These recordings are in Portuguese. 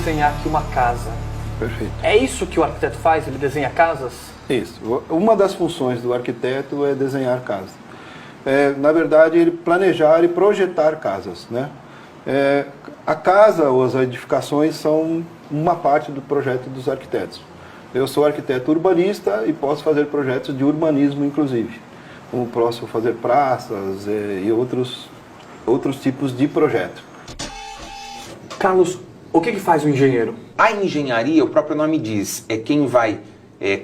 desenhar aqui uma casa. Perfeito. É isso que o arquiteto faz? Ele desenha casas? Isso. Uma das funções do arquiteto é desenhar casas. Na verdade, ele planejar e projetar casas, né? A casa ou as edificações são uma parte do projeto dos arquitetos. Eu sou arquiteto urbanista e posso fazer projetos de urbanismo, inclusive. Como posso fazer praças e outros tipos de projeto. Carlos, o que faz o engenheiro? A engenharia, o próprio nome diz, é quem vai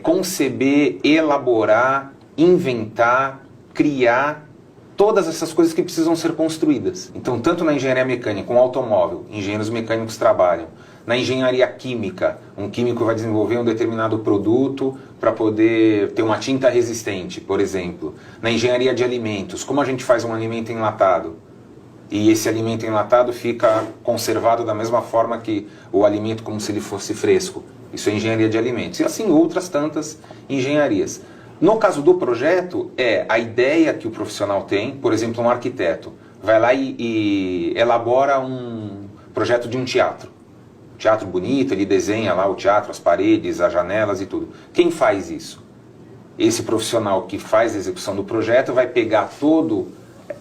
conceber, elaborar, inventar, criar todas essas coisas que precisam ser construídas. Então, tanto na engenharia mecânica, com automóvel, engenheiros mecânicos trabalham. Na engenharia química, um químico vai desenvolver um determinado produto para poder ter uma tinta resistente, por exemplo. Na engenharia de alimentos, como a gente faz um alimento enlatado? E esse alimento enlatado fica conservado da mesma forma que o alimento, como se ele fosse fresco. Isso é engenharia de alimentos. E assim outras tantas engenharias. No caso do projeto, é a ideia que o profissional tem, por exemplo, um arquiteto, vai lá e elabora um projeto de um teatro. Teatro bonito, ele desenha lá o teatro, as paredes, as janelas e tudo. Quem faz isso? Esse profissional que faz a execução do projeto vai pegar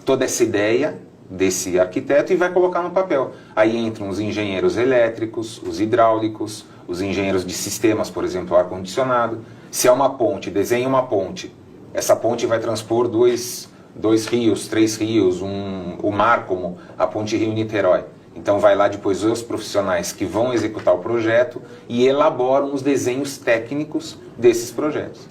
toda essa ideia desse arquiteto e vai colocar no papel. Aí entram os engenheiros elétricos, os hidráulicos, os engenheiros de sistemas, por exemplo, ar-condicionado. Se é uma ponte, desenha uma ponte. Essa ponte vai transpor dois rios, 3 rios, o mar como a ponte Rio-Niterói. Então vai lá depois os profissionais que vão executar o projeto e elaboram os desenhos técnicos desses projetos.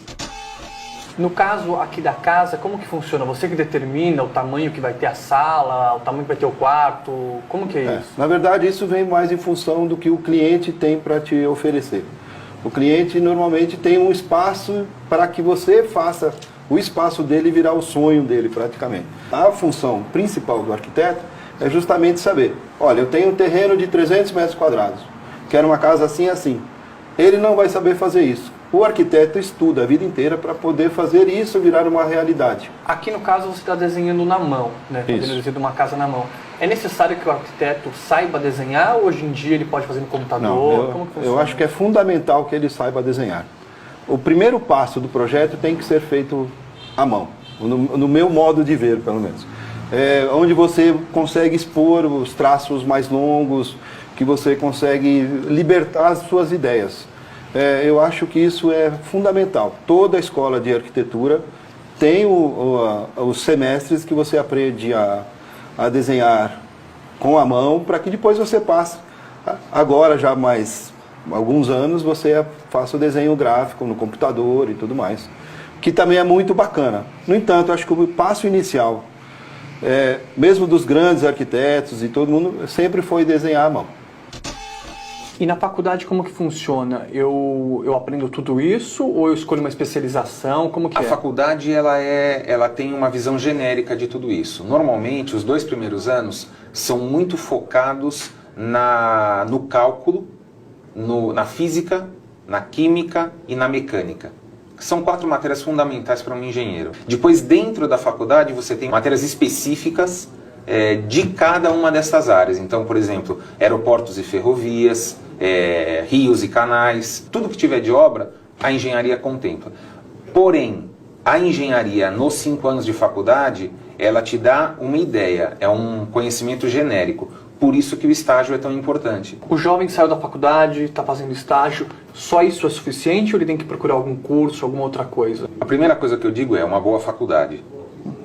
No caso aqui da casa, como que funciona? Você que determina o tamanho que vai ter a sala, o tamanho que vai ter o quarto, como que é isso? Na verdade, isso vem mais em função do que o cliente tem para te oferecer. O cliente normalmente tem um espaço para que você faça o espaço dele virar o sonho dele praticamente. A função principal do arquiteto é justamente saber, olha, eu tenho um terreno de 300 metros quadrados, quero uma casa assim assim. Ele não vai saber fazer isso. O arquiteto estuda a vida inteira para poder fazer isso virar uma realidade. Aqui no caso você está desenhando na mão, né? Desenhando uma casa na mão. É necessário que o arquiteto saiba desenhar ou hoje em dia ele pode fazer no computador? Não, eu acho que é fundamental que ele saiba desenhar. O primeiro passo do projeto tem que ser feito à mão, no meu modo de ver, pelo menos. Onde você consegue expor os traços mais longos, que você consegue libertar as suas ideias. Eu acho que isso é fundamental. Toda escola de arquitetura tem os semestres que você aprende a desenhar com a mão, para que depois você passe. Agora, já mais alguns anos, você faça o desenho gráfico no computador e tudo mais, que também é muito bacana. No entanto, acho que o passo inicial, mesmo dos grandes arquitetos e todo mundo, sempre foi desenhar à mão. E na faculdade como que funciona? Eu aprendo tudo isso ou eu escolho uma especialização? Como que A faculdade ela tem uma visão genérica de tudo isso. Normalmente, os 2 primeiros anos são muito focados no cálculo, na física, na química e na mecânica. São 4 matérias fundamentais para um engenheiro. Depois, dentro da faculdade, você tem matérias específicas de cada uma dessas áreas. Então, por exemplo, aeroportos e ferrovias, rios e canais, tudo que tiver de obra, a engenharia contempla. Porém, a engenharia, nos 5 anos de faculdade, ela te dá uma ideia, é um conhecimento genérico. Por isso que o estágio é tão importante. O jovem saiu da faculdade, está fazendo estágio, só isso é suficiente ou ele tem que procurar algum curso, alguma outra coisa? A primeira coisa que eu digo é uma boa faculdade.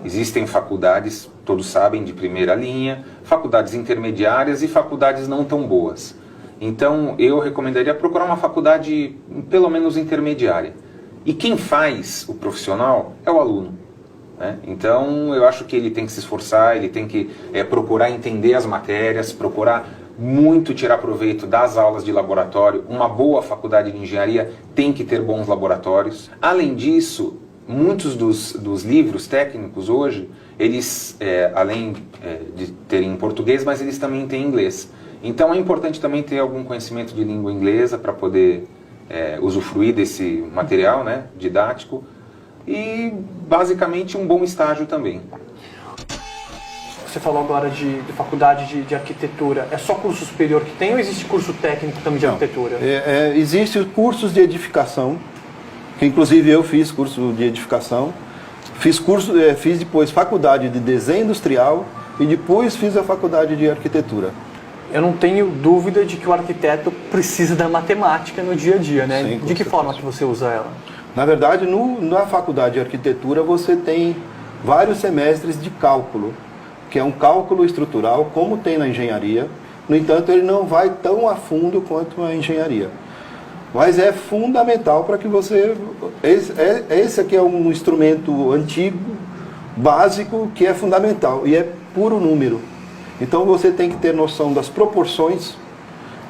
Existem faculdades, todos sabem, de primeira linha, faculdades intermediárias e faculdades não tão boas. Então, eu recomendaria procurar uma faculdade, pelo menos intermediária. E quem faz o profissional é o aluno, né? Então, eu acho que ele tem que se esforçar, ele tem que procurar entender as matérias, procurar muito tirar proveito das aulas de laboratório. Uma boa faculdade de engenharia tem que ter bons laboratórios. Além disso, muitos dos livros técnicos hoje, eles, além de terem em português, mas eles também têm em inglês. Então é importante também ter algum conhecimento de língua inglesa para poder usufruir desse material, né, didático. E basicamente um bom estágio também. Você você falou agora de faculdade de arquitetura, é só curso superior que tem ou existe curso técnico também de arquitetura? Existem cursos de edificação, que inclusive eu fiz curso de edificação, fiz depois faculdade de desenho industrial e depois fiz a faculdade de arquitetura. Eu não tenho dúvida de que o arquiteto precisa da matemática no dia a dia, né? Sim, de que forma que você usa ela? Na verdade, na faculdade de arquitetura você tem vários semestres de cálculo, que é um cálculo estrutural, como tem na engenharia. No entanto, ele não vai tão a fundo quanto a engenharia. Mas é fundamental para que você... Esse aqui é um instrumento antigo, básico, que é fundamental, e é puro número. Então você tem que ter noção das proporções,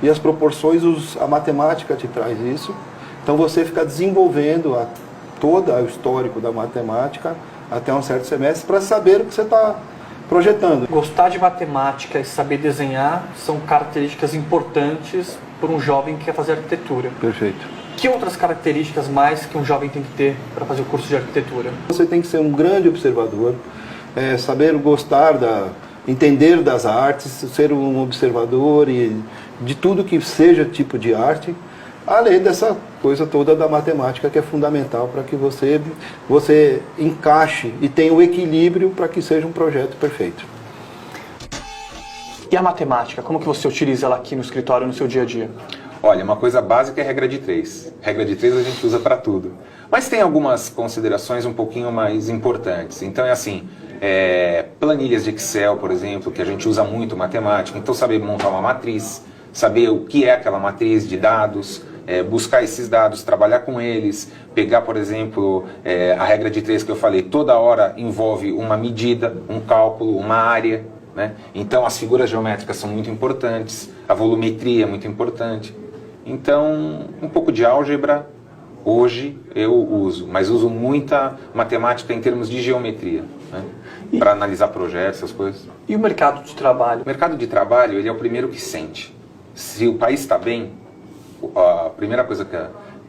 e as proporções, a matemática te traz isso. Então você fica desenvolvendo todo o histórico da matemática até um certo semestre para saber o que você está projetando. Gostar de matemática e saber desenhar são características importantes para um jovem que quer fazer arquitetura. Perfeito. Que outras características mais que um jovem tem que ter para fazer o curso de arquitetura? Você tem que ser um grande observador, saber gostar entender das artes, ser um observador e de tudo que seja tipo de arte, além dessa coisa toda da matemática que é fundamental para que você encaixe e tenha o equilíbrio para que seja um projeto perfeito. E a matemática, como que você utiliza ela aqui no escritório, no seu dia a dia? Olha, uma coisa básica é a regra de 3. Regra de 3 a gente usa para tudo. Mas tem algumas considerações um pouquinho mais importantes. Então é assim, planilhas de Excel, por exemplo, que a gente usa muito matemática. Então saber montar uma matriz, saber o que é aquela matriz de dados, buscar esses dados, trabalhar com eles, pegar, por exemplo, a regra de 3 que eu falei, toda hora envolve uma medida, um cálculo, uma área, né? Então as figuras geométricas são muito importantes, a volumetria é muito importante. Então, um pouco de álgebra, hoje eu uso, mas uso muita matemática em termos de geometria, né? Para analisar projetos, essas coisas. E o mercado de trabalho? O mercado de trabalho, ele é o primeiro que sente. Se o país está bem, a primeira coisa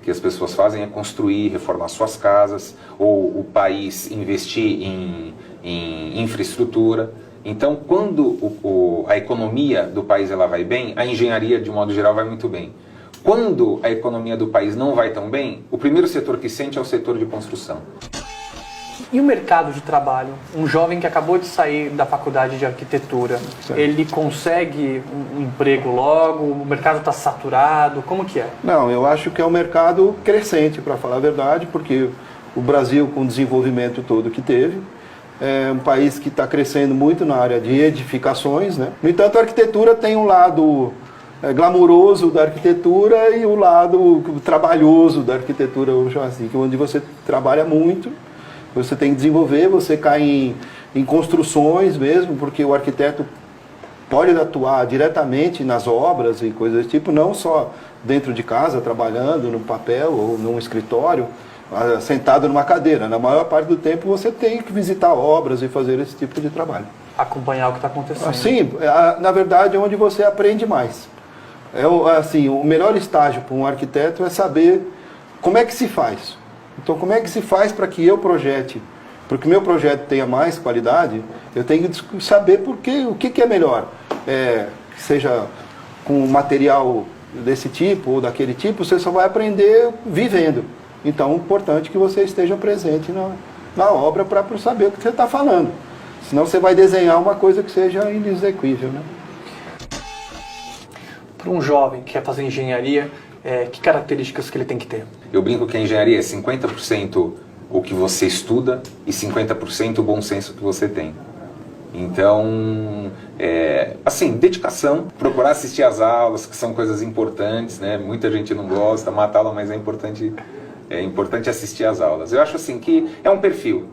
que as pessoas fazem é construir, reformar suas casas, ou o país investir em infraestrutura. Então, quando a economia do país ela vai bem, a engenharia, de modo geral, vai muito bem. Quando a economia do país não vai tão bem, o primeiro setor que sente é o setor de construção. E o mercado de trabalho? Um jovem que acabou de sair da faculdade de arquitetura, certo, ele consegue um emprego logo? O mercado está saturado? Como que é? Não, eu acho que é um mercado crescente, para falar a verdade, porque o Brasil, com o desenvolvimento todo que teve, é um país que está crescendo muito na área de edificações, né? No entanto, a arquitetura tem um lado glamuroso da arquitetura e o lado trabalhoso da arquitetura, assim, onde você trabalha muito, você tem que desenvolver, você cai em construções mesmo, porque o arquiteto pode atuar diretamente nas obras e coisas desse tipo, não só dentro de casa, trabalhando no papel ou num escritório, sentado numa cadeira. Na maior parte do tempo você tem que visitar obras e fazer esse tipo de trabalho. Acompanhar o que está acontecendo. Sim, na verdade é onde você aprende mais. Assim, o melhor estágio para um arquiteto é saber como é que se faz. Então, como é que se faz para que eu projete? Para que o meu projeto tenha mais qualidade, eu tenho que saber o que é melhor. Que seja com material desse tipo ou daquele tipo, você só vai aprender vivendo. Então, é importante que você esteja presente na obra para saber o que você está falando. Senão você vai desenhar uma coisa que seja inexequível, né? Para um jovem que quer fazer engenharia, que características que ele tem que ter? Eu brinco que a engenharia é 50% o que você estuda e 50% o bom senso que você tem. Então, assim, dedicação, procurar assistir às aulas, que são coisas importantes, né? Muita gente não gosta, mata a aula, mas é importante assistir às aulas. Eu acho assim que é um perfil.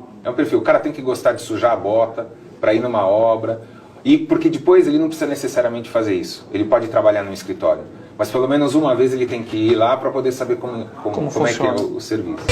O cara tem que gostar de sujar a bota para ir numa obra, e porque depois ele não precisa necessariamente fazer isso. Ele pode trabalhar num escritório, mas pelo menos uma vez ele tem que ir lá para poder saber como é que é o serviço.